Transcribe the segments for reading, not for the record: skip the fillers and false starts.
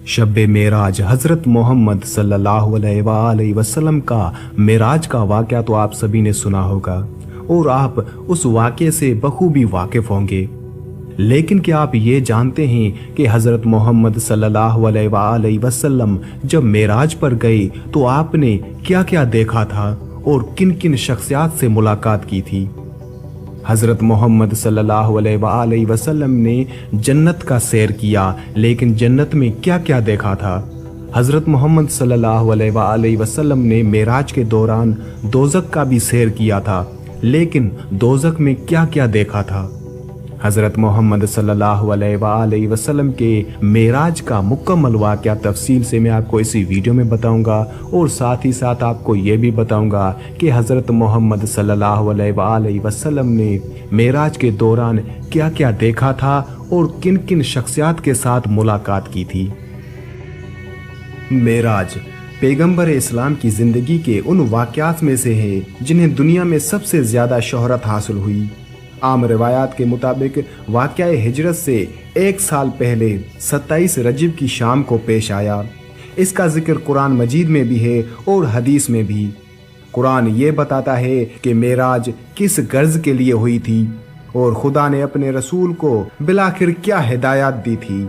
शब मेराज हज़रत मोहम्मद सल्लल्लाहु अलैहि वसल्लम का मेराज का वाक़या तो आप सभी ने सुना होगा और आप उस वाक़े से बखूबी वाकिफ़ होंगे। लेकिन क्या आप ये जानते हैं कि हज़रत मोहम्मद सल्लल्लाहु अलैहि वसल्लम जब मेराज पर गए तो आपने क्या क्या देखा था और किन किन शख्सियात से मुलाकात की थी। हज़रत मोहम्मद सल्लल्लाहु अलैहि वसल्लम ने जन्नत का सैर किया, लेकिन जन्नत में क्या क्या देखा था। हज़रत मोहम्मद सल्लल्लाहु अलैहि वसल्लम ने मेराज के दौरान दोज़ख का भी सैर किया था, लेकिन दोज़ख में क्या क्या देखा था। हज़रत मोहम्मद सल्लल्लाहु अलैहि वसल्लम के मेराज का मुकम्मल वाक़या तफसील से मैं आपको इसी वीडियो में बताऊंगा और साथ ही साथ आपको ये भी बताऊंगा कि हज़रत मोहम्मद सल्लल्लाहु अलैहि वसल्लम ने मेराज के दौरान क्या क्या देखा था और किन किन शख्सियात के साथ मुलाकात की थी। मेराज पैगंबर इस्लाम की ज़िंदगी के उन वाक़यात में से है जिन्हें दुनिया में सबसे ज़्यादा शोहरत हासिल हुई। आम रिवायात के मुताबिक वाक़या हिजरत से 1 साल पहले 27 रजब की शाम को पेश आया। इसका जिक्र कुरान मजीद में भी है और हदीस में भी। कुरान ये बताता है कि मेराज किस गर्ज के लिए हुई थी और खुदा ने अपने रसूल को बिलाखिर क्या हिदायत दी थी।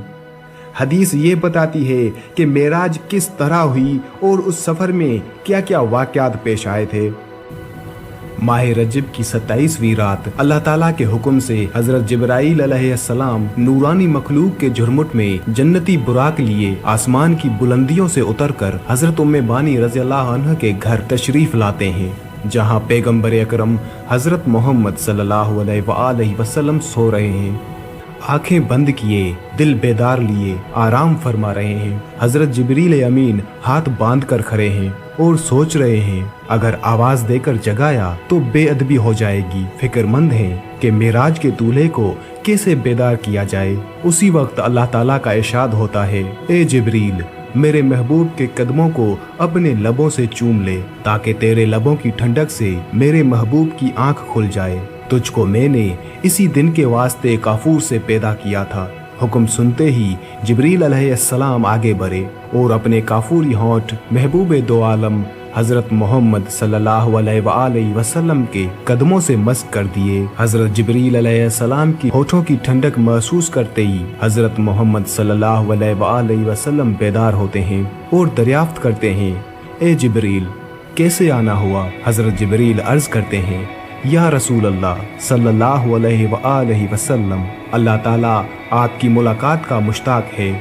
हदीस ये बताती है कि मेराज किस तरह हुई और उस सफ़र में क्या क्या वाक़यात पेश आए थे। माह रजब की 27वीं रात अल्लाह ताला के हुक्म से हज़रत जिब्राईल अलैहिस्सलाम नूरानी मखलूक के झुरमुट में जन्नती बुराक लिए आसमान की बुलंदियों से उतरकर हज़रत उम्मे बानी रज़ियल्लाहु अन्हा के घर तशरीफ लाते हैं, जहां पैगंबर अकरम हज़रत मोहम्मद सल्लल्लाहु अलैहि वसल्लम सो रहे हैं। आंखें बंद किए, दिल बेदार लिए आराम फरमा रहे हैं। हज़रत जिब्रील अमीन हाथ बांध कर खड़े हैं और सोच रहे हैं अगर आवाज देकर जगाया तो बेअदबी हो जाएगी। फिक्रमंद हैं कि मेराज के दूल्हे को कैसे बेदार किया जाए। उसी वक्त अल्लाह ताला का इरशाद होता है, ए जिब्रील मेरे महबूब के कदमों को अपने लबों से चूम ले ताकि तेरे लबों की ठंडक से मेरे महबूब की आंख खुल जाए। तुझको मैंने इसी दिन के वास्ते काफूर से पैदा किया था। हुक्म सुनते ही जिब्रील अलैहिस्सलाम आगे बढ़े और अपने काफूरी होंठ महबूब दो आलम हज़रत मोहम्मद सल्लल्लाहु अलैहि वसल्लम के कदमों से मस्क कर दिए। हज़रत जिब्रील अलैहिस्सलाम की होठों की ठंडक महसूस करते ही हज़रत मोहम्मद सल्लल्लाहु अलैहि वसल्लम बेदार होते हैं और दरियाफ्त करते हैं, ए जिब्रील कैसे आना हुआ। हज़रत जिब्रील अर्ज करते हैं, या रसूल अल्लाह सल्लल्लाहु अलैहि वसल्लम अल्लाह ताला आपकी मुलाकात का मुश्ताक है।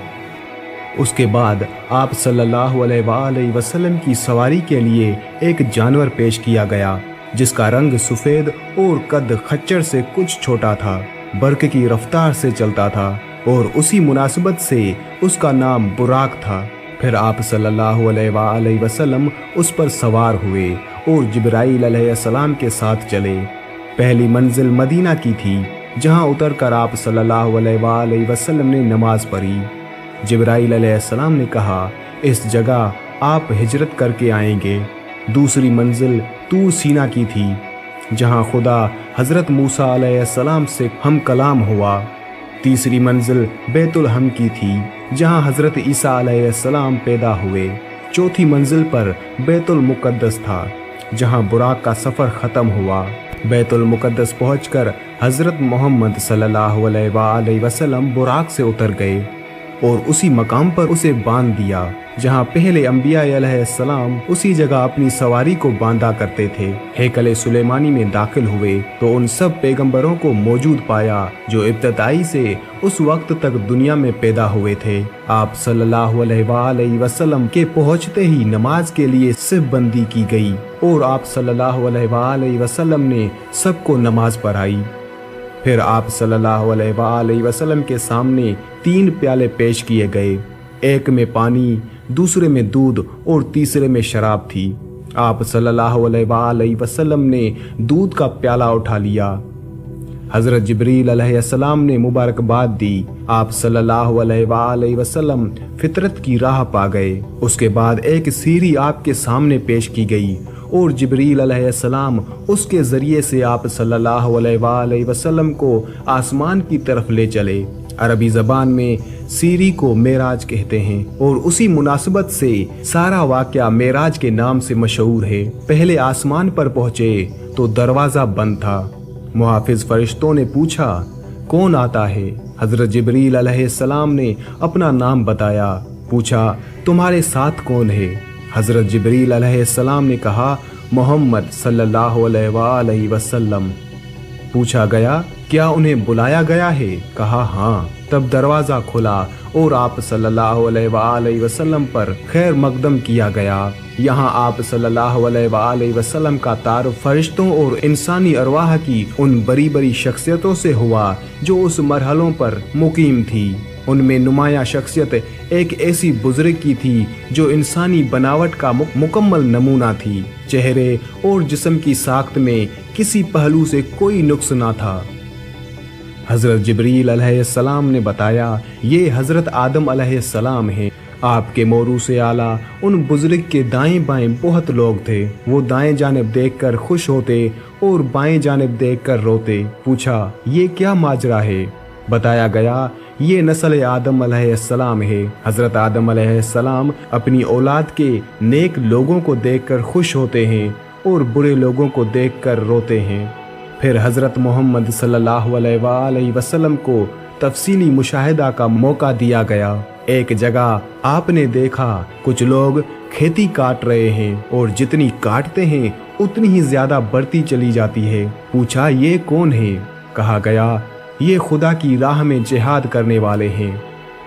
उसके बाद आप सल्लल्लाहु अलैहि वसल्लम की सवारी के लिए एक जानवर पेश किया गया जिसका रंग सफ़ेद और कद खच्चर से कुछ छोटा था, बर्क़ की रफ्तार से चलता था और उसी मुनासिबत से उसका नाम बुराक था। फिर आप सल्लल्लाहु अलैहि वसल्लम उस पर सवार हुए और जिब्राईल अलैहिस्सलाम के साथ चले। पहली मंजिल मदीना की थी, जहां उतरकर आप सल्लल्लाहु अलैहि वसल्लम ने नमाज पढ़ी। जिब्राईल अलैहिस्सलाम ने कहा, इस जगह आप हिजरत करके आएंगे। दूसरी मंजिल तूर सीना की थी, जहां खुदा हज़रत मूसा अलैहिस्सलाम से हम कलाम हुआ। तीसरी मंजिल बैतुल हम की थी, जहां हज़रत ईसा अलैहिस्सलाम पैदा हुए। चौथी मंजिल पर बैतुल मुक़द्दस था, जहां बुराक का सफ़र ख़त्म हुआ। बैतुल मुक़द्दस पहुंचकर हज़रत मोहम्मद सल्लल्लाहु अलैहि वसल्लम बुराक से उतर गए और उसी मकाम पर उसे बांध दिया जहां पहले अंबिया अलैहिस्सलाम उसी जगह अपनी सवारी को बांधा करते थे। हैकल सुलेमानी में दाखिल हुए तो उन सब पैगंबरों को मौजूद पाया जो इब्तदाई से उस वक्त तक दुनिया में पैदा हुए थे। आप सल्लल्लाहु अलैहि वसल्लम के पहुंचते ही नमाज के लिए सिफ बंदी की गई और आप सल्लल्लाहु अलैहि वसल्लम ने सबको नमाज पढ़ाई। फिर आप सल्लल्लाहु अलैहि वसल्लम के सामने 3 प्याले पेश किए गए, एक में पानी, दूसरे में दूध और तीसरे में शराब थी। आप सल्लल्लाहु अलैहि वसल्लम ने दूध का प्याला उठा लिया। हज़रत जिब्रील अलैहिस्सलाम ने मुबारकबाद दी। आप सल्लल्लाहु अलैहि वसल्लम फितरत की राह पा गए। उसके बाद एक सीढ़ी आपके सामने पेश की गई और जिब्रील अलैहिस्सलाम उसके ज़रिए से आप सल्लल्लाहु अलैहि वसल्लम को आसमान की तरफ ले चले। अरबी जबान में सीरी को मेराज कहते हैं और उसी मुनासिबत से सारा वाकया मेराज के नाम से मशहूर है। पहले आसमान पर पहुंचे तो दरवाजा बंद था। मुहाफिज फरिश्तों ने पूछा, कौन आता है? हजरत जिब्रील अलैहिस्सलाम ने अपना नाम बताया। पूछा, तुम्हारे साथ कौन है? हजरत जिब्रील अलैहिस्सलाम ने कहा, मोहम्मद सल्लल्लाहु अलैहि वसल्लम। पूछा गया, क्या उन्हें बुलाया गया है? कहा, हाँ। तब दरवाजा खुला और आप सल्लल्लाहु अलैहि वसल्लम पर खैर मकदम किया गया। यहाँ आप सल्लल्लाहु अलैहि वसल्लम का तारुफ फरिश्तों और इंसानी अरवाह की उन बड़ी बड़ी शख्सियतों से हुआ जो उस मरहलों पर मुकीम थी। उनमें नुमायां शख्सियत एक ऐसी बुजुर्ग की थी जो इंसानी बनावट का मुकम्मल नमूना थी। चेहरे और जिस्म की साख्त में किसी पहलू से कोई नुक्स ना था। हजरत जिब्रील अलैहिस्सलाम ने बताया, ये हजरत आदम अलैहिस्सलाम हैं। आपके मोरू से आला उन बुजुर्ग के दाएं बाएं बहुत लोग थे। वो दाएं जानिब देखकर खुश होते और बाएं जानिब देखकर रोते। पूछा, ये क्या माजरा है? बताया गया, ये नस्ल आदम अलैहिस्सलाम है। हजरत आदम अलैहिस्सलाम अपनी औलाद के नेक लोगों को देखकर खुश होते हैं और बुरे लोगों को देखकर रोते हैं। फिर हजरत मोहम्मद सल्लल्लाहु अलैहि वसल्लम को तफसीली मुशाहिदा का मौका दिया गया। एक जगह आपने देखा कुछ लोग खेती काट रहे हैं और जितनी काटते हैं उतनी ही ज्यादा बढ़ती चली जाती है। पूछा, ये कौन है? कहा गया, ये खुदा की राह में जिहाद करने वाले हैं।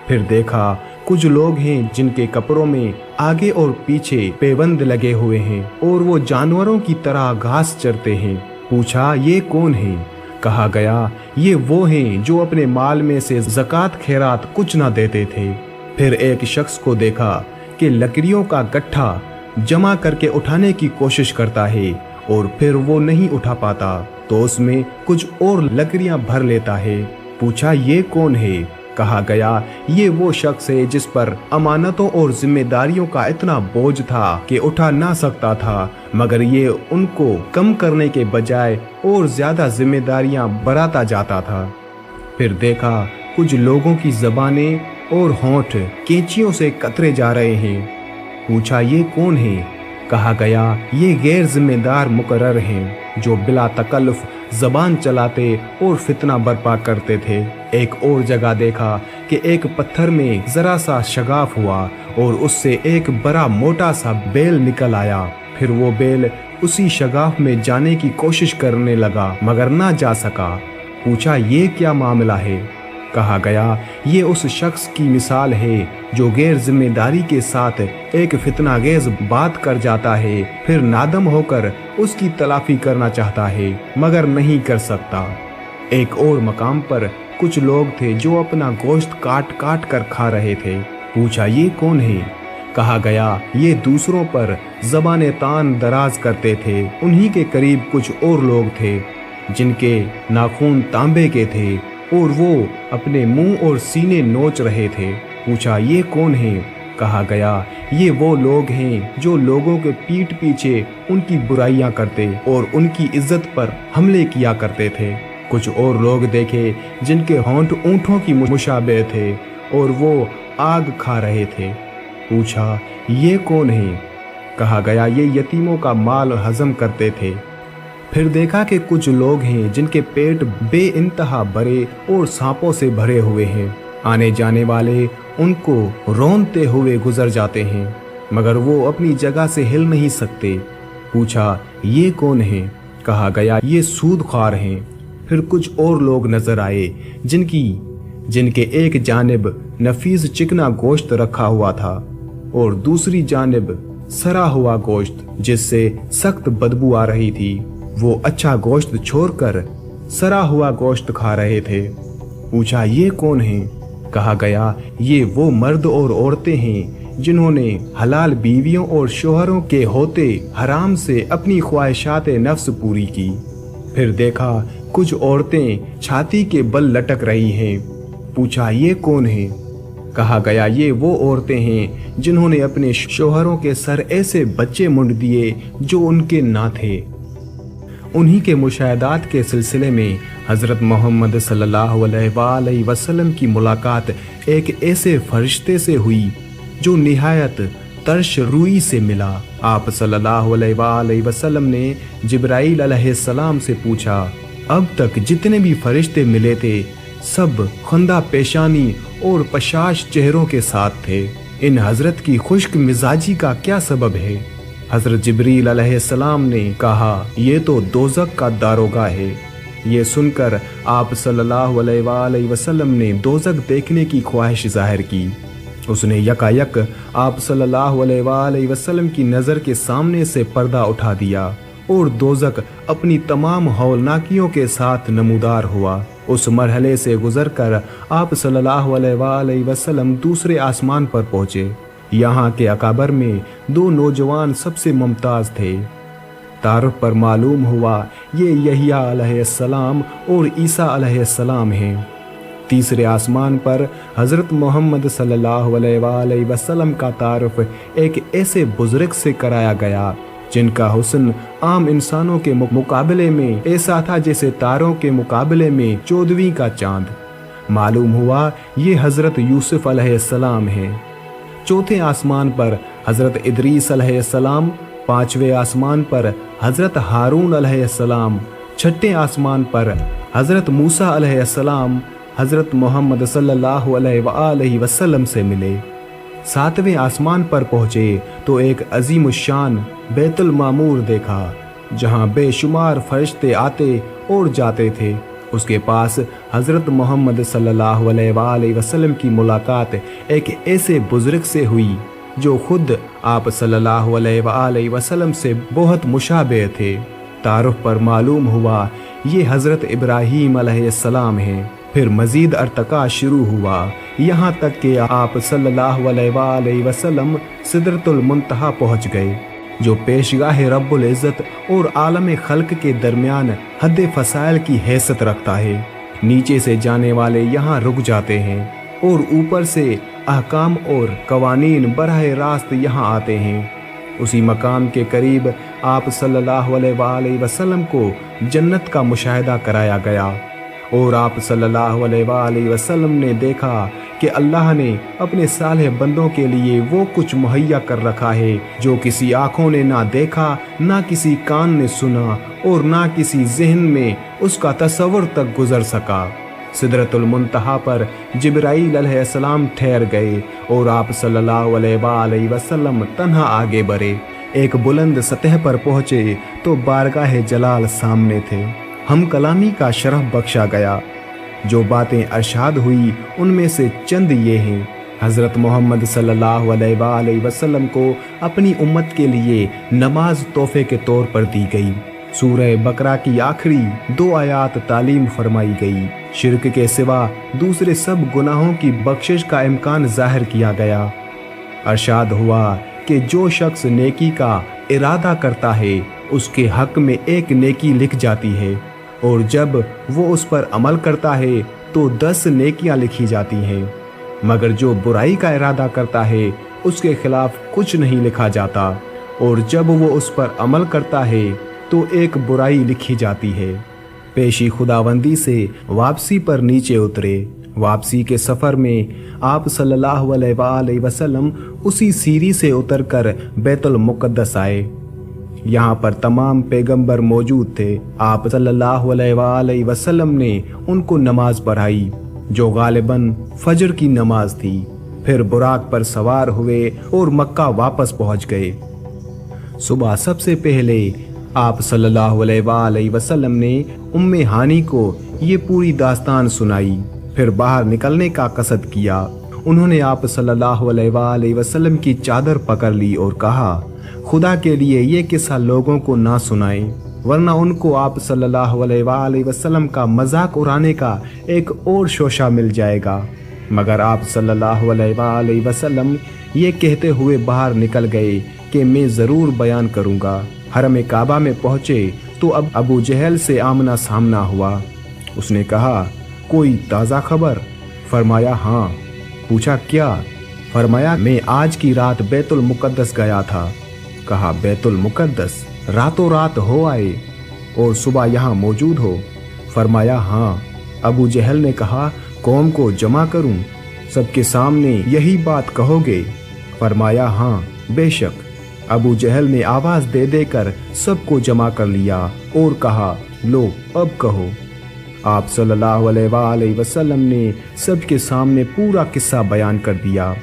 फिर देखा कुछ लोग हैं जिनके कपड़ों में आगे और पीछे पेबंद लगे हुए हैं और वो जानवरों की तरह घास चरते हैं। पूछा, ये कौन है? कहा गया, ये वो हैं जो अपने माल में से ज़कात खैरात कुछ ना देते थे। फिर एक शख्स को देखा कि लकड़ियों का गट्ठा जमा करके उठाने की कोशिश करता है और फिर वो नहीं उठा पाता तो उसमें कुछ और लकड़ियां भर लेता है। पूछा, ये कौन है? कहा गया, ये वो शख्स है जिस पर अमानतों और जिम्मेदारियों का इतना बोझ था कि उठा ना सकता था, मगर ये उनको कम करने के बजाय और ज्यादा जिम्मेदारियां बढ़ाता जाता था। फिर देखा कुछ लोगों की जबानें और होंठ कैंचियों से कतरे जा रहे हैं। पूछा, ये कौन है? कहा गया, ये गैर जिम्मेदार मुकर्रर हैं जो बिला तकल्लुफ जबान चलाते और फितना बर्पा करते थे। एक और जगह देखा कि एक पत्थर में जरा सा शगाफ हुआ और उससे एक बड़ा मोटा सा बेल निकल आया। फिर वो बेल उसी शगाफ में जाने की कोशिश करने लगा मगर ना जा सका। पूछा, ये क्या मामला है? कहा गया, ये उस शख्स की मिसाल है जो गैर जिम्मेदारी के साथ एक फितनागेज बात कर जाता है, फिर नादम होकर उसकी तलाफी करना चाहता है मगर नहीं कर सकता। एक और मकाम पर कुछ लोग थे जो अपना गोश्त काट काट कर खा रहे थे। पूछा, ये कौन है? कहा गया, ये दूसरों पर ज़बान तान दराज करते थे। उन्हीं के करीब कुछ और लोग थे जिनके नाखून तांबे के थे और वो अपने मुंह और सीने नोच रहे थे। पूछा, ये कौन है? कहा गया, ये वो लोग हैं जो लोगों के पीठ पीछे उनकी बुराइयां करते और उनकी इज्जत पर हमले किया करते थे। कुछ और लोग देखे जिनके होंठ ऊंटों की मुशाबे थे और वो आग खा रहे थे। पूछा, ये कौन है? कहा गया, ये यतीमों का माल हजम करते थे। फिर देखा कि कुछ लोग हैं जिनके पेट बेइंतहा भरे और सांपों से भरे हुए हैं। आने जाने वाले उनको रौंदते हुए गुजर जाते हैं मगर वो अपनी जगह से हिल नहीं सकते। पूछा, ये कौन है? कहा गया, ये सूदख्वार हैं। फिर कुछ और लोग नजर आए जिनके एक जानिब नफीस चिकना गोश्त रखा हुआ था और दूसरी जानिब सरा हुआ गोश्त जिससे सख्त बदबू आ रही थी। वो अच्छा गोश्त छोड़कर सरा हुआ गोश्त खा रहे थे। पूछा, ये कौन है? कहा गया, ये वो मर्द और औरतें हैं जिन्होंने हलाल बीवियों और शोहरों के होते हराम से अपनी ख्वाहिशात नफ्स पूरी की। फिर देखा कुछ औरतें छाती के बल लटक रही हैं। पूछा, ये कौन है? कहा गया, ये वो औरतें हैं जिन्होंने अपने शोहरों के सर ऐसे बच्चे मुंड दिए जो उनके ना थे। उन्हीं के मुशाहदात के सिलसिले में हज़रत मोहम्मद सल्लल्लाहु अलैहि वसल्लम की मुलाकात एक ऐसे फरिश्ते से हुई जो निहायत तर्श रूई से मिला। आप सल्लल्लाहु अलैहि वसल्लम ने जिब्राईल अलैहिस्सलाम से पूछा, अब तक जितने भी फरिश्ते मिले थे सब खंदा पेशानी और पशाश चेहरों के साथ थे। इन हजरत की खुश्क मिजाजी का क्या सबब है? हजरत जिब्रील अलैहिस्सलाम ने कहा, ये तो दोज़ख का दारोगा है। ये सुनकर आप सल्लल्लाहु अलैहि वसल्लम ने दोज़ख देखने की ख्वाहिश जाहिर की। उसने यकायक आप सल्लल्लाहु अलैहि वसल्लम की नज़र के सामने से पर्दा उठा दिया और दोज़ख अपनी तमाम हौलनाकियों के साथ नमूदार हुआ। उस मरहले से गुजरकर आप सल्लल्लाहु अलैहि वसल्लम दूसरे आसमान पर पहुँचे। यहाँ के अकाबर में दो नौजवान सबसे मुमताज़ थे। तारुफ पर मालूम हुआ ये यहिया अलैहिस्सलाम और ईसा अलैहिस्सलाम हैं। तीसरे आसमान पर हज़रत मोहम्मद सल्लल्लाहु अलैहि वसल्लम का तारुफ एक ऐसे बुजुर्ग से कराया गया जिनका हुस्न आम इंसानों के मुकाबले में ऐसा था जैसे तारों के मुकाबले में 14वीं का चांद। मालूम हुआ ये हज़रत यूसुफ अलैहिस्सलाम हैं। चौथे आसमान पर हज़रत इदरीस अलैहिस्सलाम, पांचवें आसमान पर हज़रत हारून अलैहिस्सलाम, छठे आसमान पर हज़रत मूसा अलैहिस्सलाम हज़रत मोहम्मद सल्लल्लाहु अलैहि वसल्लम से मिले। सातवें आसमान पर पहुँचे तो एक अजीमुशान बैतुल मामूर देखा जहाँ बेशुमार फरिश्ते आते और जाते थे। उसके पास हज़रत मोहम्मद सल्लल्लाहु अलैहि वसल्लम की मुलाकात एक ऐसे बुजुर्ग से हुई जो खुद आप सल्लल्लाहु अलैहि वसल्लम से बहुत मुशाबे थे। तारुफ पर मालूम हुआ ये हज़रत इब्राहीम अलैहिस्सलाम हैं। फिर मज़ीद अर्तका शुरू हुआ, यहाँ तक कि आप सल्लल्लाहु अलैहि वसल्लम सिदरतुल मुंतहा पहुँच गए जो पेशगाह रब्बुल इज़्ज़त और आलम खल्क के दरमियान हद फसाइल की हैसियत रखता है। नीचे से जाने वाले यहाँ रुक जाते हैं और ऊपर से अहकाम और कवानीन बराह रास्त यहाँ आते हैं। उसी मकाम के करीब आप सल्लल्लाहु अलैहि वसल्लम को जन्नत का मुशाहिदा कराया गया और आप सल्लल्लाहु अलैहि वसल्लम ने देखा कि अल्लाह ने अपने सालेह बंदों के लिए वो कुछ मुहैया कर रखा है जो किसी आँखों ने ना देखा, ना किसी कान ने सुना और ना किसी जहन में उसका तसव्वुर तक गुजर सका। सिदरतुल मुंतहा पर जिब्राईल अलैहिस्सलाम ठहर गए और आप सल्लल्लाहु अलैहि वसल्लम तन्हा आगे बढ़े। एक बुलंद सतह पर पहुँचे तो बारगाह जलाल सामने थे। हम कलामी का शरफ बख्शा गया। जो बातें अरशाद हुई उनमें से चंद ये हैं। हज़रत मोहम्मद सल्लल्लाहु अलैहि वसल्लम को अपनी उम्मत के लिए नमाज तोहफे के तौर पर दी गई। सूरह बकरा की आखिरी 2 आयात तालीम फरमाई गई। शिर्क के सिवा दूसरे सब गुनाहों की बख्शिश का इम्कान जाहिर किया गया। अरशाद हुआ कि जो शख्स नेकी का इरादा करता है उसके हक में एक नेकी लिख जाती है और जब वो उस पर अमल करता है तो 10 नेकियां लिखी जाती हैं, मगर जो बुराई का इरादा करता है उसके खिलाफ कुछ नहीं लिखा जाता और जब वो उस पर अमल करता है तो एक बुराई लिखी जाती है। पेशी खुदावंदी से वापसी पर नीचे उतरे। वापसी के सफ़र में आप सल्लल्लाहु अलैहि वसल्लम उसी सीरी से उतरकर बैतुल मुक़द्दस आए। यहाँ पर तमाम पैगंबर मौजूद थे। आप सल्लल्लाहु अलैहि वसल्लम ने उनको नमाज पढ़ाई जो गालिबन फजर की नमाज थी। फिर बुराक पर सवार हुए और मक्का वापस पहुँच गए। सुबह सबसे पहले आप सल्लल्लाहु अलैहि वसल्लम ने उम्मे हानी को ये पूरी दास्तान सुनाई। फिर बाहर निकलने का कसद किया। उन्होंने आप सल्लल्लाहु अलैहि वसल्लम की चादर पकड़ ली और कहा, खुदा के लिए ये किस्सा लोगों को ना सुनाएं, वरना उनको आप सल्लल्लाहु अलैहि वसल्लम का मजाक उड़ाने का एक और शोशा मिल जाएगा। मगर आप सल्लल्लाहु अलैहि वसल्लम ये कहते हुए बाहर निकल गए कि मैं ज़रूर बयान करूँगा। हरम काबा में पहुँचे तो अब अबू जहल से आमना सामना हुआ। उसने कहा, कोई ताज़ा खबर? फरमाया, हाँ। पूछा, क्या? फरमाया, मैं आज की रात बैतुल मुक़द्दस गया था। कहा, बैतुल मुक़द्दस? रातों रात हो आए? और सुबह यहाँ मौजूद हो? फरमाया हाँ। अबू जहल ने कहा, कौम को जमा करूं? सबके सामने यही बात कहोगे? फरमाया हाँ बेशक। अबू जहल ने आवाज दे देकर सबको जमा कर लिया और कहा, लो अब कहो। आप सल्लल्लाहु अलैहि वसल्लम ने सबके सामने पूरा किस्सा बयान कर दिया।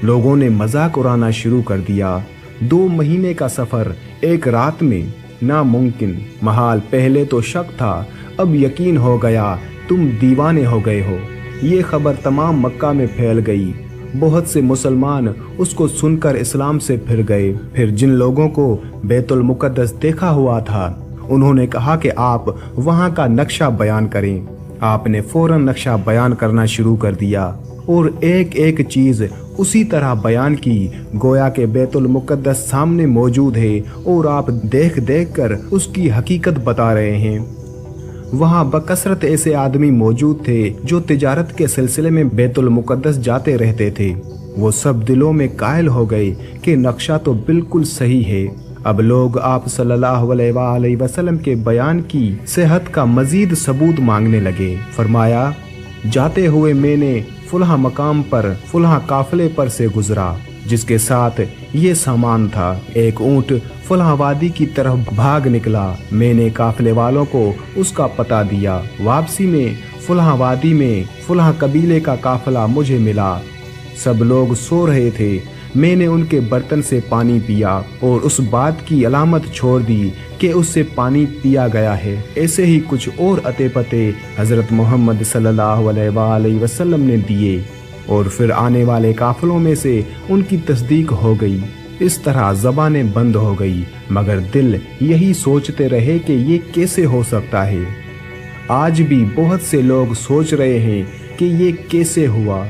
लोगों ने मजाक उड़ाना शुरू कर दिया। 2 महीने का सफर एक रात में नामुमकिन महाल। पहले तो शक था, अब यकीन हो गया तुम दीवाने हो गए हो। ये खबर तमाम मक्का में फैल गई। बहुत से मुसलमान उसको सुनकर इस्लाम से फिर गए। फिर जिन लोगों को बैतुल मुकद्दस देखा हुआ था, उन्होंने कहा कि आप वहाँ का नक्शा बयान करें। आपने फौरन नक्शा बयान करना शुरू कर दिया और एक एक चीज़ उसी तरह बयान की गोया के बैतुल मुकद्दस सामने मौजूद है और आप देख देख कर उसकी हकीकत बता रहे हैं। वहाँ बकसरत ऐसे आदमी मौजूद थे जो तिजारत के सिलसिले में बैतुल मुकद्दस जाते रहते थे। वो सब दिलों में कायल हो गए कि नक्शा तो बिल्कुल सही है। अब लोग आप सल्लल्लाहु अलैहि वसल्लम के बयान की सेहत का मजीद सबूत मांगने लगे। फरमाया, जाते हुए मैंने फुलहा मकाम पर फुलहा काफिले पर से गुजरा जिसके साथ ये सामान था। एक ऊंट फुलहा वादी की तरफ भाग निकला। मैंने काफिले वालों को उसका पता दिया। वापसी में फुलहा वादी में फुलहा कबीले का काफिला मुझे मिला। सब लोग सो रहे थे। मैंने उनके बर्तन से पानी पिया और उस बात की अलामत छोड़ दी कि उससे पानी पिया गया है। ऐसे ही कुछ और अते पते हजरत मोहम्मद सल्लल्लाहु अलैहि वसल्लम ने दिए और फिर आने वाले काफिलों में से उनकी तस्दीक हो गई। इस तरह ज़बानें बंद हो गई, मगर दिल यही सोचते रहे कि ये कैसे हो सकता है। आज भी बहुत से लोग सोच रहे हैं कि ये कैसे हुआ।